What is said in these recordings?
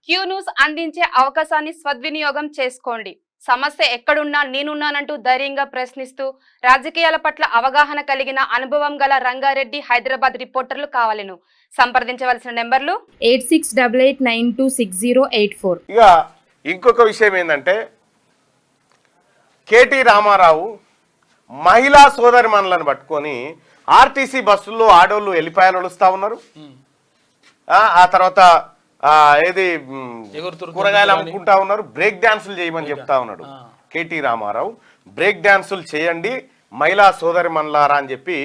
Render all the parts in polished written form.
Q news అందించే అవకాశాన్ని సద్వినియోగం చేసుకోండి. సమస్య ఎక్కడున్నా నేనున్నానంటూ ధైర్యంగా ప్రశ్నిస్తూ రాజకీయాల పట్ల అవగాహన కలిగిన అనుభవం గల రంగారెడ్డి హైదరాబాద్ రిపోర్టర్లు కావాలను సంప్రదించవలసిన నెంబర్లు 8688926084. ఇక ఇంకొక విషయం ఏంటంటే కేటీ రామారావు మహిళా సోదరి మనలను పట్టుకొని ఆర్టీసీ బస్సుల్లో ఆడోళ్ళు వెళ్ళిపోయాలు వస్తూ ఉన్నారు. ఆ తర్వాత ఏది కూరగాయలు అమ్ముకుంటా ఉన్నారు, బ్రేక్ డాన్సులు చేయమని చెప్తా ఉన్నాడు కేటీ రామారావు. బ్రేక్ డాన్సులు చేయండి మహిళా సోదరి మనలారా అని చెప్పి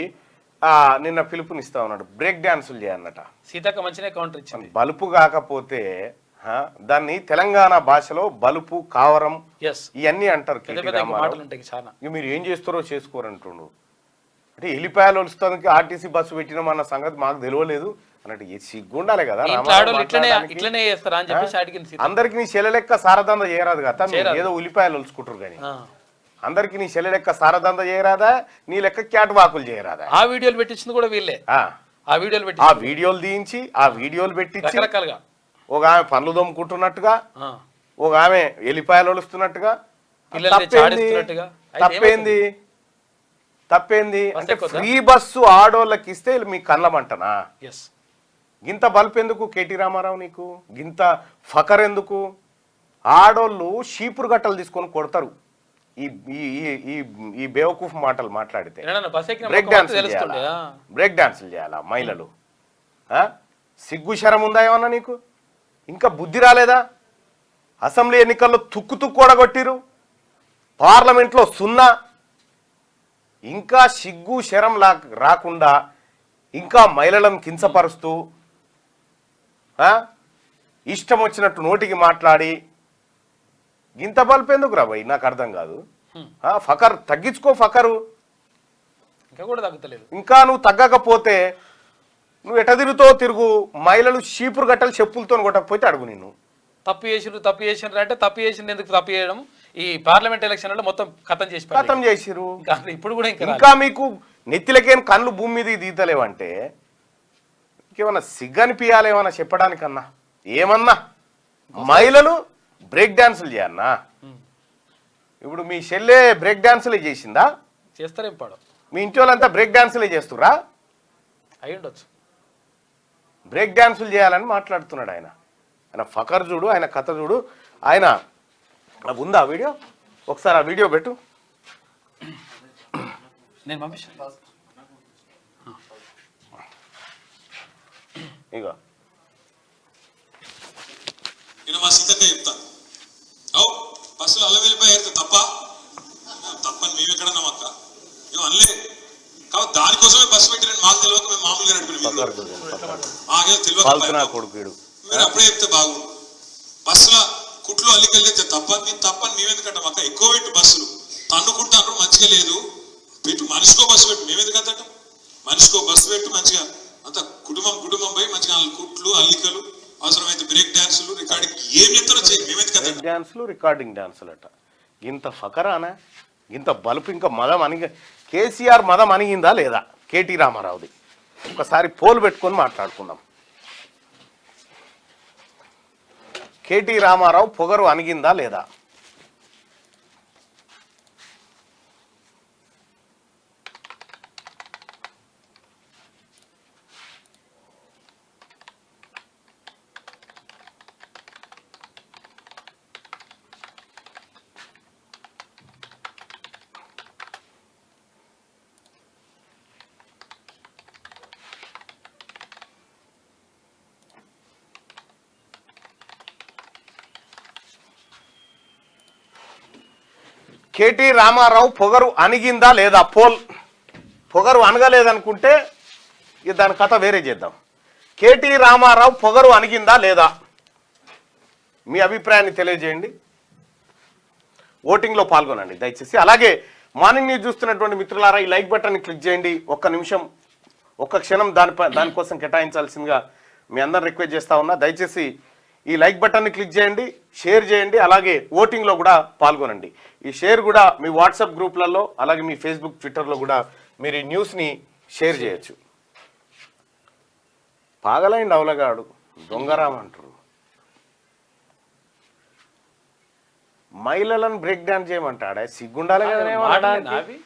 నిన్న పిలుపునిస్తా ఉన్నాడు. బ్రేక్ డాన్సులు చేయన్నట. సీతక్క మంచినే కౌంటర్ ఇచ్చింది. బలుపు కాకపోతే దాన్ని తెలంగాణ భాషలో బలుపు కావరం ఇవన్నీ అంటారు. మీరు ఏం చేస్తారో చేసుకోరంటుండు. అంటే ఎలిపాయలు వస్తానికి ఆర్టీసీ బస్సు పెట్టినామన్న సంగతి మాకు తెలియలేదు అన్నట్టు సిగ్గుండాలి కదా. అందరికి నీ చెల్లెలెక్క సారదంద చేయరాదు కదా, ఏదో ఉల్లిపాయలు ఒలుచుకుంటారు కానీ అందరికి నీ చెల్లెలెక్క సారదంద చేయరాదా, నీ లెక్క క్యాట్ వాకులు చేయరాదా. ఆ వీడియోలు పెట్టించింది కూడా వీళ్ళే. ఆ వీడియోలు తీయించి ఆ వీడియోలు పెట్టించి రకరకాలుగా ఒక ఆమె పనులు దొమ్ముకుంటున్నట్టుగా, ఒక ఆమె ఎలిపాయలు ఒలుస్తున్నట్టుగా. తప్పేంది అంటే ఫ్రీ బస్సు ఆడోళ్ళకి ఇస్తే మీ కళ్ళమంటనా? గింత బల్బ్ ఎందుకు కేటీ రామారావు నీకు? గింత ఫకర్ ఎందుకు? ఆడోళ్ళు షీపురు గట్టలు తీసుకొని కొడతారు ఈ బేవకూఫ్ మాటలు మాట్లాడితే. బ్రేక్ డాన్సులు చేయాలా మహిళలు? సిగ్గు శరం ఉందా ఏమన్నా నీకు? ఇంకా బుద్ధి రాలేదా? అసెంబ్లీ ఎన్నికల్లో తుక్కు ఓడగొట్టిరు, పార్లమెంట్లో 0. ఇంకా సిగ్గు శరం రాకుండా ఇంకా మహిళలను కించపరుస్తూ ఇష్టం వచ్చినట్టు నోటికి మాట్లాడి గింత బల్పెందుకు రా భయ్? నాకు అర్థం కాదు. ఫకర్ తగ్గించుకో, ఫకరు ఇంకా కూడా తగ్గుతలేదు. ఇంకా నువ్వు తగ్గకపోతే నువ్వు ఎట తిరుగు. మహిళలు చీపురు గట్టలు చెప్పులతో కొట్టకపోతే అడుగు. నిన్ను తప్పు చేసినారు అంటే తప్పు చేసింది ఎందుకు? తప్పు చేయడం ఈ పార్లమెంట్ ఎలక్షన్లలో మొత్తం ఖతం చేసిరు. ఇప్పుడు కూడా ఇంకా మీకు నెత్తిలకేం కళ్ళు భూమి మీద దీతలేవంటే ఇంకేమన్నా సిగ్గనిపియాలి ఏమన్నా చెప్పడానికన్నా? ఏమన్నా మహిళలు బ్రేక్ డాన్సులు చేయన్నా? ఇప్పుడు మీ చెల్లె బ్రేక్ డాన్సులే చేసిందా? చేస్తారేం పాడు. మీ ఇంటి వాళ్ళంతా బ్రేక్ డాన్సులే చేస్తురా? అయి ఉండొచ్చు. బ్రేక్ డాన్సులు చేయాలని మాట్లాడుతున్నాడు ఆయన. ఆయన ఫకర్ చూడు, ఆయన కథ చూడు. ఆయన ఉందా వీడియో? ఒకసారి ఆ వీడియో పెట్టు. నేను పంపిస్తాను. ఇగో నేను మా సీతక్క చెప్తా. బస్సులు అల్ల వెళ్ళిపోయారు తప్పని మేము ఎక్కడన్నాం అక్క అనలే. కాబట్టి దానికోసమే బస్సు పెట్టిన మాకు తెలియక మేము మామూలుగా నడిపినాం. మీరు అప్పుడే చెప్తే బాగు. బస్సుల కుట్లు అల్లికెళ్ళితే తప్పని మేమెందుకంటాం అక్క? ఎక్కువ పెట్టు బస్సులు తన్నుకుంటాను, మంచిగా లేదు పెట్టు. మనిషికో బస్సు పెట్టు, మేమెందుకు అంతటం? మనిషికో బస్సు పెట్టు మంచిగా. అంత కుటుంబం పోయి మంచిగా కుట్లు అల్లికలు, అవసరమైతే బ్రేక్ డాన్సులు, రికార్డింగ్ ఏం చెప్తారో చేయి. మేమెందుకు డాన్సులు రికార్డింగ్ డాన్సులు అట. ఇంత ఫకరానా? ఇంత బలుపు? ఇంకా మదం అనిగ కేసీఆర్ మదం అనిగిందా లేదా కేటీ రామారావుది? ఒకసారి పోలు పెట్టుకొని మాట్లాడుకుందాం. కేటీ రామారావు పొగరు అనిగిందా లేదా? కేటీ రామారావు పొగరు అణిగిందా లేదా? పోల్. పొగరు అనగలేదనుకుంటే ఇక దాని కథ వేరే చేద్దాం. కేటీ రామారావు పొగరు అణిగిందా లేదా? మీ అభిప్రాయాన్ని తెలియజేయండి. ఓటింగ్లో పాల్గొనండి దయచేసి. అలాగే మార్నింగ్ న్యూస్ చూస్తున్నటువంటి మిత్రులారా ఈ లైక్ బటన్ని క్లిక్ చేయండి. ఒక్క నిమిషం, ఒక్క క్షణం దానికోసం కేటాయించాల్సిందిగా మీ అందరిని రిక్వెస్ట్ చేస్తా ఉన్నా. దయచేసి ఈ లైక్ బటన్ని క్లిక్ చేయండి, షేర్ చేయండి, అలాగే ఓటింగ్లో కూడా పాల్గొనండి. ఈ షేర్ కూడా మీ వాట్సాప్ గ్రూప్లలో అలాగే మీ ఫేస్బుక్ ట్విట్టర్లో కూడా మీరు ఈ న్యూస్ని షేర్ చేయొచ్చు. పాగలైండి అవలగాడు దొంగరాం అంటారు. మహిళలను బ్రేక్ డాన్స్ చేయమంటాడా? సిగ్గుండాలి కదా నావి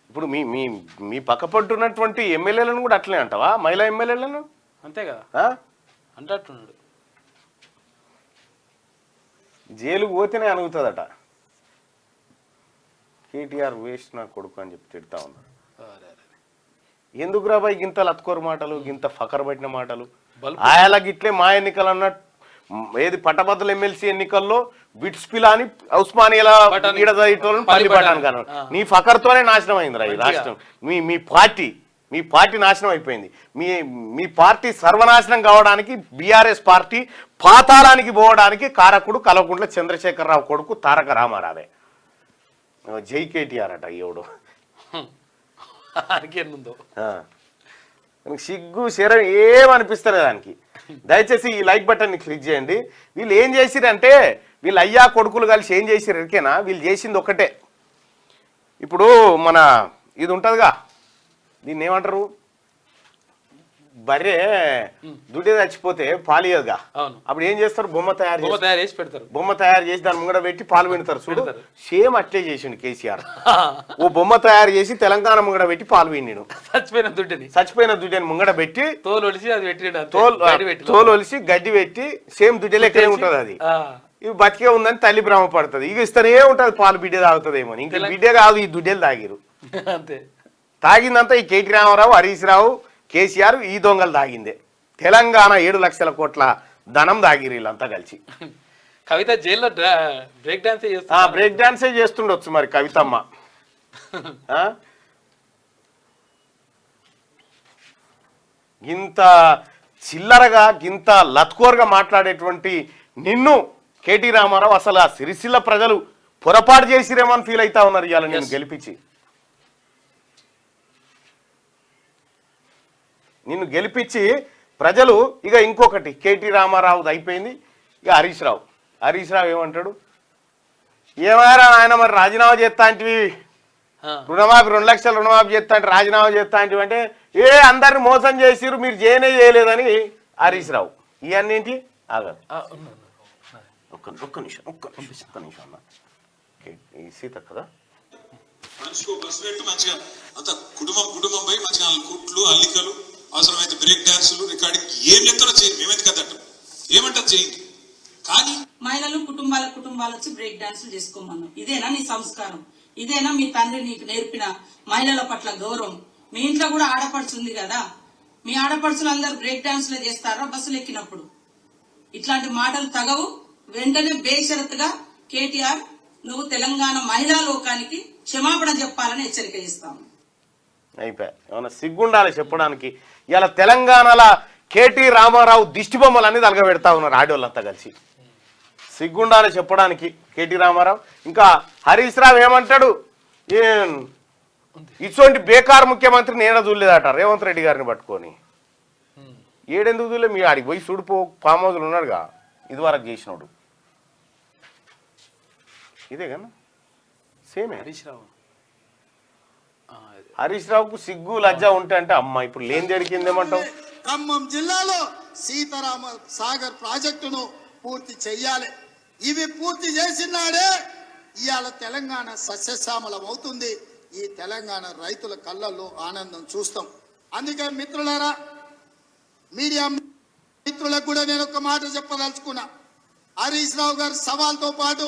ఇప్పుడు మీ మీ మీ పక్కపట్టున్నటువంటి ఎమ్మెల్యేలను కూడా అట్లే అంటావా? మహిళా ఎమ్మెల్యేలను అంతే కదా అంటున్నాడు. జైలుకు పోతేనే అనుగుతుందట. కేటీఆర్ వేస్ట్ నా కొడుకు అని చెప్పి తిడతా ఉన్నారు. ఎందుకు రాబాయి గింత లత్కోరు మాటలు, గింత ఫకర్ పట్టిన మాటలు? ఆయలా గిట్లే మా ఎన్నికలు అన్నట్టు ఏది పట్టభద్రుల ఎమ్మెల్సీ ఎన్నికల్లో బిట్స్ పిలాని ఉస్మానియాల పల్లి పట్టాను కాను నీ ఫకర్తోనే నాశనం అయిందిరా ఈ రాష్ట్రం. మీ పార్టీ నాశనం అయిపోయింది. మీ పార్టీ సర్వనాశనం కావడానికి బీఆర్ఎస్ పార్టీ పాతాళానికి పోవడానికి కారకుడు కల్వకుంట్ల చంద్రశేఖరరావు కొడుకు తారక రామారావే. జై కేటీఆర్ అట ఎవడు. సిగ్గు శరం ఏమనిపిస్తారు దానికి. దయచేసి ఈ లైక్ బటన్ని క్లిక్ చేయండి. వీళ్ళు ఏం చేసిరంటే వీళ్ళు అయ్యా కొడుకులు కలిసి ఏం చేసిరు ఎరికేనా? వీళ్ళు చేసింది ఒకటే. ఇప్పుడు మన ఇది ఉంటుందిగా, దీన్ని ఏమంటారు, బర్రె దుడ్డి చచ్చిపోతే పాలియదుగా, అప్పుడు ఏం చేస్తారు? బొమ్మ తయారు చేసి పెడతారు. బొమ్మ తయారు చేసి దాని ముంగడ పెట్టి పాలు పిండుతారు చూడు. సేమ్ అట్లే చేసిండు కేసీఆర్. ఓ బొమ్మ తయారు చేసి తెలంగాణ ముంగడ పెట్టి పాలు పిండిను. చచ్చిపోయిన దుడ్డిని ముంగడ పెట్టి తోలు ఒలిసి గడ్డి పెట్టి సేమ్ దుడ్డి లెక్కనే ఉంటది అది. ఇవి బతికే ఉందని తల్లి భ్రమ పడుతుంది. ఇక ఇస్తూనే ఉంటది పాలు, బిడ్డ తాగుతుందేమో. ఇంకా బిడ్డే కాదు, ఈ దుడ్డెలు తాగిరు. తాగిందంతా ఈ కేటీ రామారావు, హరీష్ రావు, కేసీఆర్ ఈ దొంగలు తాగిందే. తెలంగాణ 7 లక్షల కోట్ల ధనం తాగిరు వీళ్ళంతా కలిసి. కవిత జైల్లో బ్రేక్ డాన్సే చేస్తుండొచ్చు మరి కవితమ్మ. గింత చిల్లరగా గింత లత్కోర్గా మాట్లాడేటువంటి నిన్ను కేటీ రామారావు అసలు ఆ సిరిసిల్ల ప్రజలు పొరపాటు చేసిరేమో అని ఫీల్ అవుతా ఉన్నారు ఇవాళ నిన్ను గెలిపించి. నిన్ను గెలిపించి ప్రజలు ఇక ఇంకొకటి కేటీ రామారావు అయిపోయింది. ఇక హరీష్ రావు ఏమంటాడు? ఏమైనా ఆయన మరి రాజీనామా చేస్తా అంటివి, రుణమాఫీ 2 లక్షల రుణమాఫీ చేస్తా అంటే రాజీనామా చేస్తా అంటివి అంటే అందరిని మోసం చేసిరు, మీరు చేయలేదని హరీష్ రావు. ఇవన్నీ ఏంటి? ఆగదు, ఒక్క నిమిషం అన్న. సీత కదా మనిషికో బస్సు పెట్టి మంచిగా అంత కుటుంబం పోయి మంచిగా కుట్లు అల్లికలు అవసరమైతే బ్రేక్ డాన్సులు రికార్డింగ్ ఏం చెప్తారో చేయండి, మేమైతే కదట ఏమంటారు చేయండి. కానీ మహిళలు కుటుంబాలు వచ్చి బ్రేక్ డాన్సులు చేసుకోమన్నాం. ఇదేనా నీ సంస్కారం? ఇదేనా మీ తండ్రి నీకు నేర్పిన మహిళల పట్ల గౌరవం? మీ ఇంట్లో కూడా ఆడపడుచు ఉంది కదా, మీ ఆడపడుచులు అందరు బ్రేక్ డాన్సులే చేస్తారా బస్సులు ఎక్కినప్పుడు? ఇట్లాంటి మాటలు తగవు. వెంటనే బేషరతుగా కేటీఆర్ నువ్వు తెలంగాణ మహిళా లోకానికి క్షమాపణ చెప్పాలని హెచ్చరిక చేస్తాము. అయిపోయా. ఏమన్నా సిగ్గుండాలి చెప్పడానికి. ఇలా తెలంగాణలో కేటీ రామారావు దిష్టి బొమ్మలు అనేది అలగబెడతా ఉన్నారు ఆడోళ్ళంతా కలిసి. సిగ్గుండాలి చెప్పడానికి కేటీ రామారావు. ఇంకా హరీష్ రావు ఏమంటాడు? ఇటువంటి బేకార్ ముఖ్యమంత్రి నేనే చూడలేదట రేవంత్ రెడ్డి గారిని పట్టుకొని. ఏడెందుకు చూడలే? మీ ఆడికి పోయి చూడిపో, ఫామ్ హౌస్లు ఉన్నాడుగా ఇదివరకు చేసినాడు. ఇదే కదా సేమే. హరీష్ రావుకు సిగ్గు లజ్జ ఉంటే అంటే అమ్మ ఇప్పుడు లేని జరిగిందేమంటావు? ఖమ్మం జిల్లాలో సీతారామ సాగర్ ప్రాజెక్టును పూర్తి చెయ్యాలి. ఇవి పూర్తి చేసినాడే ఇవాళ తెలంగాణ సస్యశ్యామలం అవుతుంది. ఈ తెలంగాణ రైతుల కళ్ళల్లో ఆనందం చూస్తాం. అందుకే మిత్రులారా, మీడియా మిత్రులకు కూడా నేను ఒక మాట చెప్పదలుచుకున్నా. హరీష్ రావు గారి సవాల్తో పాటు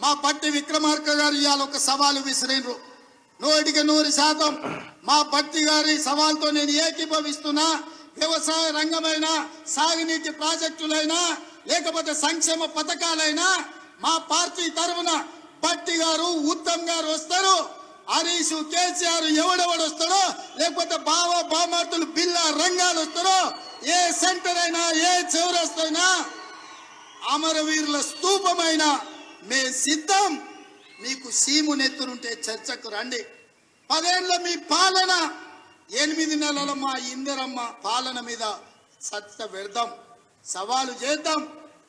మా బట్టి విక్రమార్క గారు ఇవాళ ఒక సవాలు విసిరిండ్రు. 100% మా బట్టి గారి సవాల్తో నేను ఏకీభవిస్తున్నా. వ్యవసాయ రంగమైనా, సాగునీటి ప్రాజెక్టులైనా, లేకపోతే సంక్షేమ పథకాలైనా మా పార్టీ తరఫున బట్టి గారు, ఉత్తమ్ గారు వస్తారు. హరీష్, కేసీఆర్ ఎవడెవడు వస్తాడో, లేకపోతే బామార్తులు బిల్లా రంగాలు వస్తారో, ఏ సెంటర్ అయినా, ఏ చౌరస్తైనా, అమరవీరుల స్తూపమైన మే సిద్ధం. మీకు సీము నెత్తురుంటే చర్చకు రండి. 10 ఏళ్ల మీ పాలన, 8 నెలల మా ఇందిరమ్మ పాలన మీద చర్చ పెడదాం, సవాలు చేద్దాం.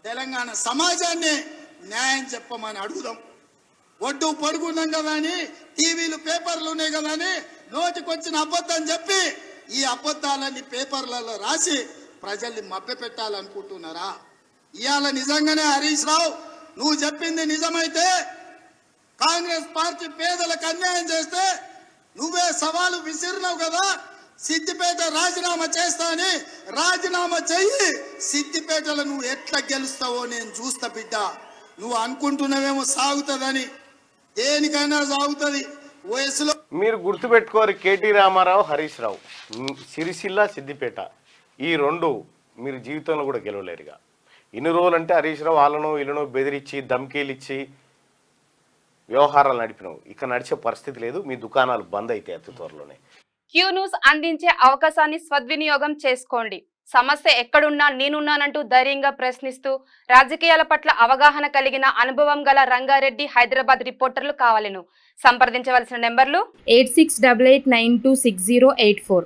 తెలంగాణ సమాజాన్ని న్యాయం చెప్పమని అడుగుదాం. ఒడ్డు పొడుగున్నాం కదా అని, టీవీలు పేపర్లు ఉన్నాయి కదా అని నోటికొచ్చిన అబద్ధం చెప్పి ఈ అబద్ధాలన్నీ పేపర్లలో రాసి ప్రజల్ని మభ్యపెట్టాలనుకుంటున్నారా? ఇవాళ నిజంగానే హరీష్ రావు నువ్వు చెప్పింది నిజమైతే కాంగ్రెస్ పార్టీ పేదలకు అన్యాయం చేస్తే నువ్వే సవాలు విసిరినావు కదా, సిద్దిపేట రాజీనామా చేస్తా అని. రాజీనామా చెయ్యి, సిద్దిపేటలో నువ్వు ఎట్లా గెలుస్తావో నేను చూస్తా బిడ్డ. నువ్వు అనుకుంటున్నావేమో సాగుతుందని, దేనికైనా సాగుతుంది వయసులో. మీరు గుర్తుపెట్టుకోరు, కేటీ రామారావు, హరీష్ రావు, సిరిసిల్ల, సిద్దిపేట, ఈ రెండు మీరు జీవితంలో కూడా గెలవలేరుగా. ఇన్ని రోజులంటే హరీష్ రావు వాళ్ళను వీళ్ళను బెదిరించి ధమ్కీలు ఇచ్చి వ్యవహారాలు నడిపినావు. ఇక నడిచే పరిస్థితి లేదు. మీ దుకాణాలు బంద్ అయితే అతి త్వరలోనే. క్యూ న్యూస్ అందించే అవకాశాన్ని సద్వినియోగం చేసుకోండి. సమస్య ఎక్కడున్నా నేనున్నానంటూ ధైర్యంగా ప్రశ్నిస్తూ రాజకీయాల పట్ల అవగాహన కలిగిన అనుభవం గల రంగారెడ్డి హైదరాబాద్ రిపోర్టర్లు కావాలను సంప్రదించవలసిన నెంబర్లు 8688926084.